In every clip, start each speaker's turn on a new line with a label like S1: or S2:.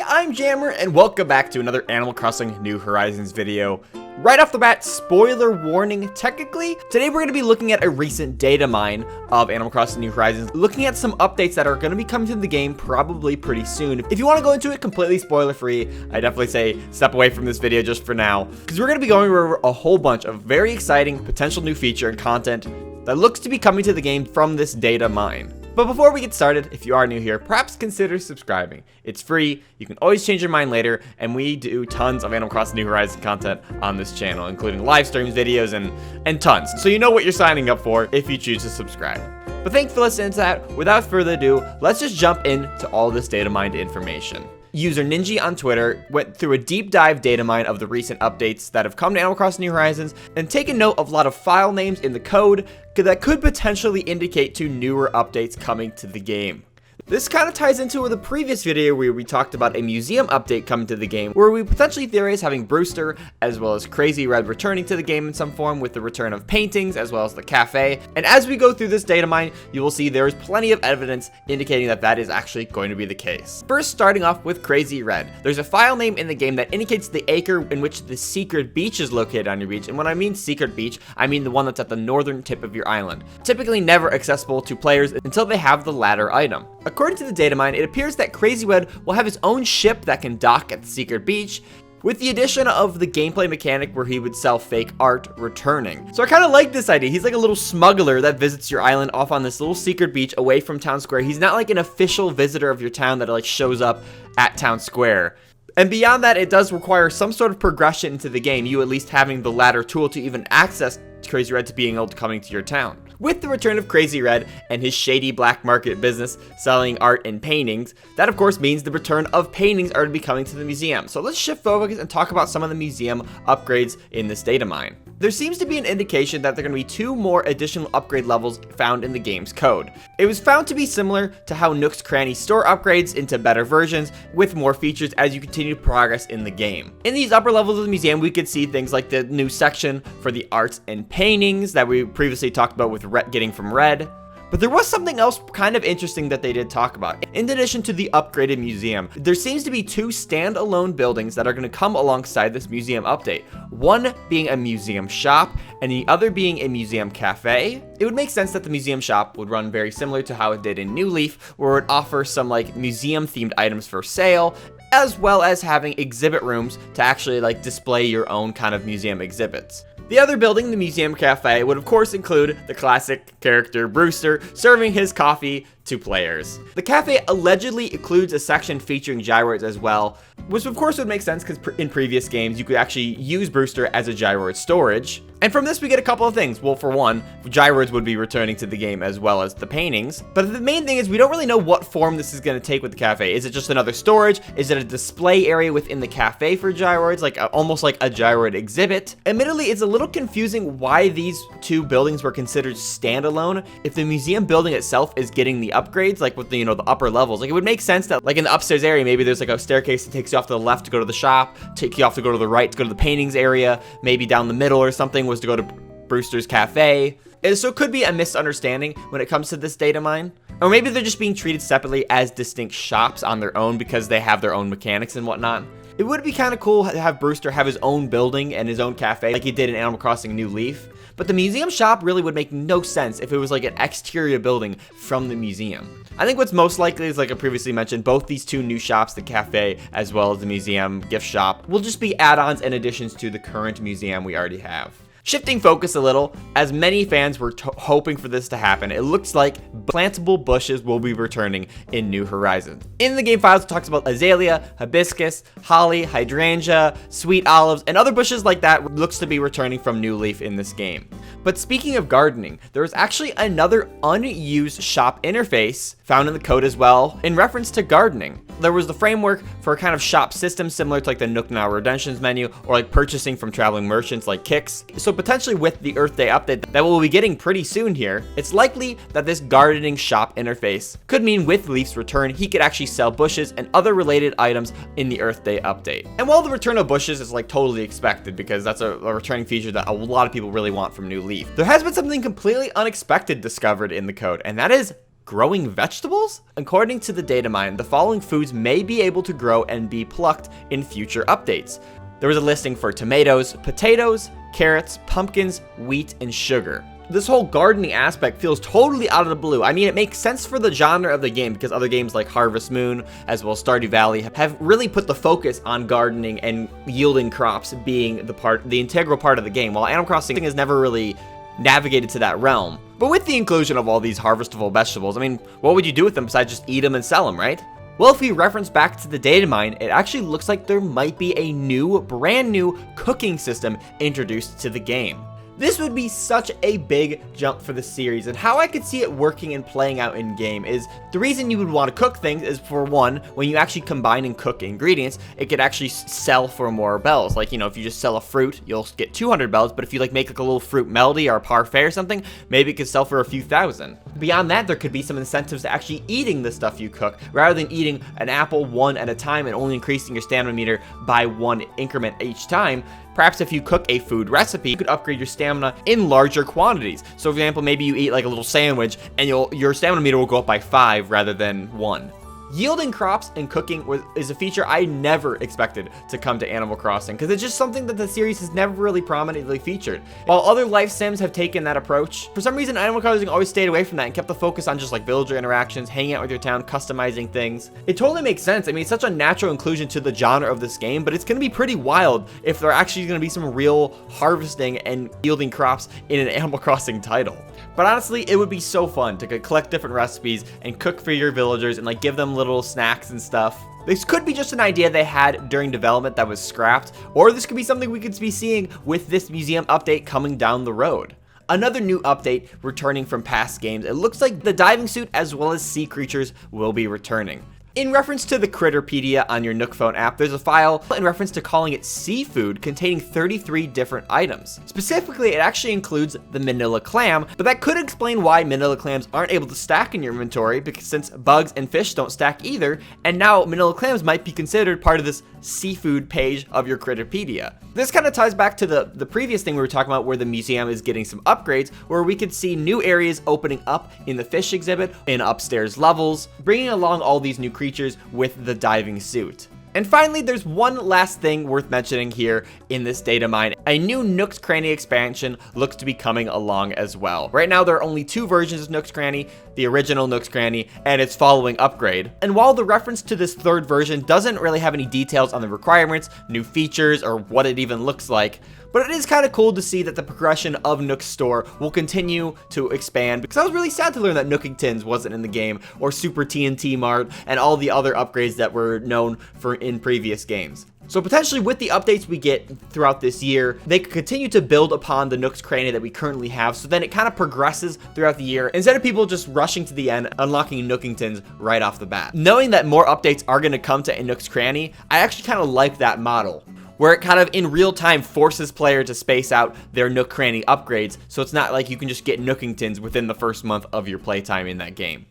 S1: Hey, I'm Jammer, and welcome back to another Animal Crossing New Horizons video. Right off the bat, spoiler warning technically. Today we're going to be looking at a recent data mine of Animal Crossing New Horizons, looking at some updates that are going to be coming to the game probably pretty soon. If you want to go into it completely spoiler free, I definitely say step away from this video just for now, because we're going to be going over a whole bunch of very exciting potential new feature and content that looks to be coming to the game from this data mine. But before we get started, if you are new here, perhaps consider subscribing. It's free, you can always change your mind later, and we do tons of Animal Crossing New Horizons content on this channel, including live streams, videos, and tons. So you know what you're signing up for if you choose to subscribe. But thanks for listening to that. Without further ado, let's just jump into all this data mined information. User Ninji on Twitter went through a deep dive data mine of the recent updates that have come to Animal Crossing New Horizons and taken note of a lot of file names in the code that could potentially indicate to newer updates coming to the game. This kind of ties into the previous video where we talked about a museum update coming to the game, where we potentially theorize having Brewster as well as Crazy Red returning to the game in some form with the return of paintings as well as the cafe. And as we go through this data mine, you will see there is plenty of evidence indicating that that is actually going to be the case. First, starting off with Crazy Red, there's a file name in the game that indicates the acre in which the secret beach is located on your beach. And when I mean secret beach, I mean the one that's at the northern tip of your island, typically never accessible to players until they have the latter item. According to the data mine, it appears that Crazy Red will have his own ship that can dock at the secret beach, with the addition of the gameplay mechanic where he would sell fake art returning. So I kind of like this idea. He's like a little smuggler that visits your island off on this little secret beach away from town square. He's not like an official visitor of your town that like shows up at town square. And beyond that, it does require some sort of progression into the game, you at least having the ladder tool to even access Crazy Red to being able to come into your town. With the return of Crazy Red and his shady black market business selling art and paintings, that of course means the return of paintings are to be coming to the museum. So let's shift focus and talk about some of the museum upgrades in this data mine. There seems to be an indication that there are going to be 2 more additional upgrade levels found in the game's code. It was found to be similar to how Nook's Cranny store upgrades into better versions with more features as you continue to progress in the game. In these upper levels of the museum, we could see things like the new section for the arts and paintings that we previously talked about with getting from Red. But there was something else kind of interesting that they did talk about. In addition to the upgraded museum, there seems to be 2 standalone buildings that are going to come alongside this museum update. One being a museum shop, and the other being a museum cafe. It would make sense that the museum shop would run very similar to how it did in New Leaf, where it would offer some like museum themed items for sale, as well as having exhibit rooms to actually like display your own kind of museum exhibits. The other building, the Museum Cafe, would of course include the classic character Brewster serving his coffee to players. The cafe allegedly includes a section featuring gyroids as well, which of course would make sense because in previous games you could actually use Brewster as a gyroid storage. And from this we get a couple of things. Well, for one, gyroids would be returning to the game as well as the paintings. But the main thing is we don't really know what form this is going to take with the cafe. Is it just another storage? Is it a display area within the cafe for gyroids, like almost like a gyroid exhibit? Admittedly, it's a little confusing why these 2 buildings were considered standalone if the museum building itself is getting the upgrades, like with the, the upper levels. Like it would make sense that like in the upstairs area, maybe there's like a staircase that takes you off to the left to go to the shop, take you off to go to the right to go to the paintings area, maybe down the middle or something was to go to Brewster's cafe. And so it could be a misunderstanding when it comes to this data mine. Or maybe they're just being treated separately as distinct shops on their own because they have their own mechanics and whatnot. It would be kind of cool to have Brewster have his own building and his own cafe like he did in Animal Crossing New Leaf. But the museum shop really would make no sense if it was like an exterior building from the museum. I think what's most likely is, like I previously mentioned, both these 2 new shops, the cafe as well as the museum gift shop, will just be add-ons and additions to the current museum we already have. Shifting focus a little, as many fans were hoping for this to happen, it looks like plantable bushes will be returning in New Horizons. In the game files, it talks about azalea, hibiscus, holly, hydrangea, sweet olives, and other bushes like that looks to be returning from New Leaf in this game. But speaking of gardening, there is actually another unused shop interface found in the code as well in reference to gardening. There was the framework for a kind of shop system similar to like the Nook Now Redemptions menu or like purchasing from traveling merchants like Kix. So potentially with the Earth Day update that we'll be getting pretty soon here, it's likely that this gardening shop interface could mean with Leaf's return, he could actually sell bushes and other related items in the Earth Day update. And while the return of bushes is like totally expected because that's a returning feature that a lot of people really want from New Leaf, there has been something completely unexpected discovered in the code, and that is growing vegetables? According to the Datamine, the following foods may be able to grow and be plucked in future updates. There was a listing for tomatoes, potatoes, carrots, pumpkins, wheat, and sugar. This whole gardening aspect feels totally out of the blue. I mean, it makes sense for the genre of the game because other games like Harvest Moon, as well as Stardew Valley, have really put the focus on gardening and yielding crops being the integral part of the game, while Animal Crossing has never really navigated to that realm. But with the inclusion of all these harvestable vegetables, I mean, what would you do with them besides just eat them and sell them, right? Well, if we reference back to the Datamine, it actually looks like there might be a brand new cooking system introduced to the game. This would be such a big jump for the series, and how I could see it working and playing out in game is the reason you would want to cook things is, for one, when you actually combine and cook ingredients, it could actually sell for more bells. Like, you know, if you just sell a fruit, you'll get 200 bells, but if you like make like a little fruit melody or a parfait or something, maybe it could sell for a few thousand. Beyond that, there could be some incentives to actually eating the stuff you cook, rather than eating an apple one at a time and only increasing your stamina meter by one increment each time. Perhaps if you cook a food recipe, you could upgrade your stamina in larger quantities. So for example, maybe you eat like a little sandwich and your stamina meter will go up by 5 rather than 1. Yielding crops and cooking is a feature I never expected to come to Animal Crossing, because it's just something that the series has never really prominently featured. While other life sims have taken that approach, for some reason Animal Crossing always stayed away from that and kept the focus on just like villager interactions, hanging out with your town, customizing things. It totally makes sense. I mean, it's such a natural inclusion to the genre of this game, but it's going to be pretty wild if there actually going to be some real harvesting and yielding crops in an Animal Crossing title. But honestly, it would be so fun to collect different recipes and cook for your villagers and like give them little snacks and stuff. This could be just an idea they had during development that was scrapped, or this could be something we could be seeing with this museum update coming down the road. Another new update returning from past games, it looks like the diving suit as well as sea creatures will be returning. In reference to the Critterpedia on your Nook phone app, there's a file in reference to calling it seafood containing 33 different items. Specifically, it actually includes the manila clam, but that could explain why manila clams aren't able to stack in your inventory, because since bugs and fish don't stack either, and now manila clams might be considered part of this seafood page of your Critterpedia. This kind of ties back to the previous thing we were talking about, where the museum is getting some upgrades, where we could see new areas opening up in the fish exhibit, in upstairs levels, bringing along all these new creatures with the diving suit. And finally, there's one last thing worth mentioning here in this Datamine. A new Nook's Cranny expansion looks to be coming along as well. Right now, there are only 2 versions of Nook's Cranny, the original Nook's Cranny and its following upgrade. And while the reference to this 3rd version doesn't really have any details on the requirements, new features, or what it even looks like, but it is kind of cool to see that the progression of Nook's store will continue to expand, because I was really sad to learn that Nookingtons wasn't in the game, or Super TNT Mart, and all the other upgrades that were known for in previous games. So potentially with the updates we get throughout this year, they could continue to build upon the Nook's Cranny that we currently have, so then it kind of progresses throughout the year, instead of people just rushing to the end, unlocking Nookingtons right off the bat. Knowing that more updates are going to come to Nook's Cranny, I actually kind of like that model, where it kind of in real time forces player to space out their Nook Cranny upgrades, so it's not like you can just get Nookingtons within the first month of your playtime in that game.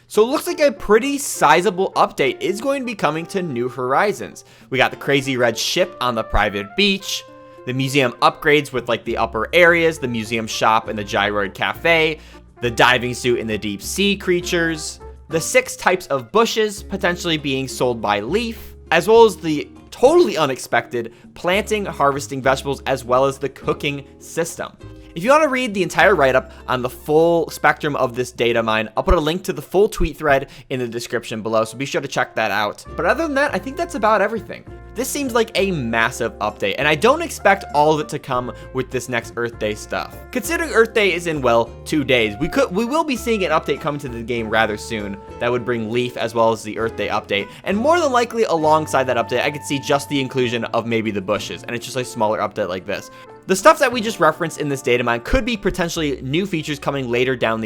S1: So it looks like a pretty sizable update is going to be coming to New Horizons. We got the crazy red ship on the private beach, the museum upgrades with like the upper areas, the museum shop and the gyroid cafe, the diving suit and the deep sea creatures, the 6 types of bushes potentially being sold by Leaf, as well as the totally unexpected planting, harvesting vegetables, as well as the cooking system. If you want to read the entire write-up on the full spectrum of this Datamine, I'll put a link to the full tweet thread in the description below, so be sure to check that out. But other than that, I think that's about everything. This seems like a massive update, and I don't expect all of it to come with this next Earth Day stuff. Considering Earth Day is in, well, 2 days, we will be seeing an update coming to the game rather soon that would bring Leaf as well as the Earth Day update, and more than likely alongside that update, I could see just the inclusion of maybe the bushes, and it's just a smaller update like this. The stuff that we just referenced in this Datamine could be potentially new features coming later in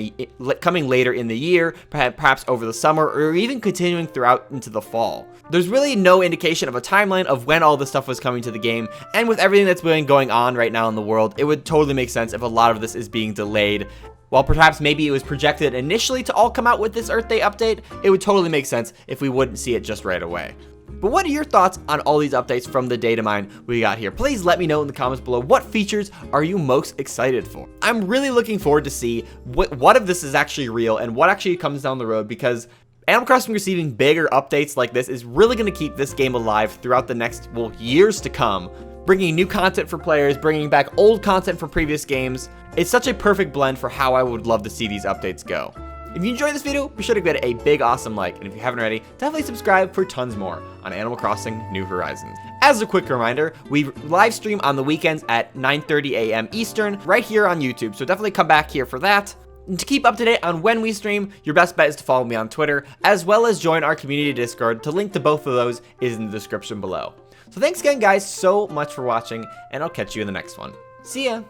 S1: the year, perhaps over the summer, or even continuing throughout into the fall. There's really no indication of a timeline of when all this stuff was coming to the game, and with everything that's been going on right now in the world, it would totally make sense if a lot of this is being delayed. While perhaps maybe it was projected initially to all come out with this Earth Day update, it would totally make sense if we wouldn't see it just right away. But what are your thoughts on all these updates from the Datamine we got here? Please let me know in the comments below. What features are you most excited for? I'm really looking forward to see what of this is actually real and what actually comes down the road, because Animal Crossing receiving bigger updates like this is really going to keep this game alive throughout the next, well, years to come. Bringing new content for players, bringing back old content from previous games. It's such a perfect blend for how I would love to see these updates go. If you enjoyed this video, be sure to give it a big awesome like, and if you haven't already, definitely subscribe for tons more on Animal Crossing New Horizons. As a quick reminder, we live stream on the weekends at 9:30 a.m. Eastern, right here on YouTube, so definitely come back here for that. And to keep up to date on when we stream, your best bet is to follow me on Twitter, as well as join our community Discord. The link to both of those is in the description below. So thanks again, guys, so much for watching, and I'll catch you in the next one. See ya!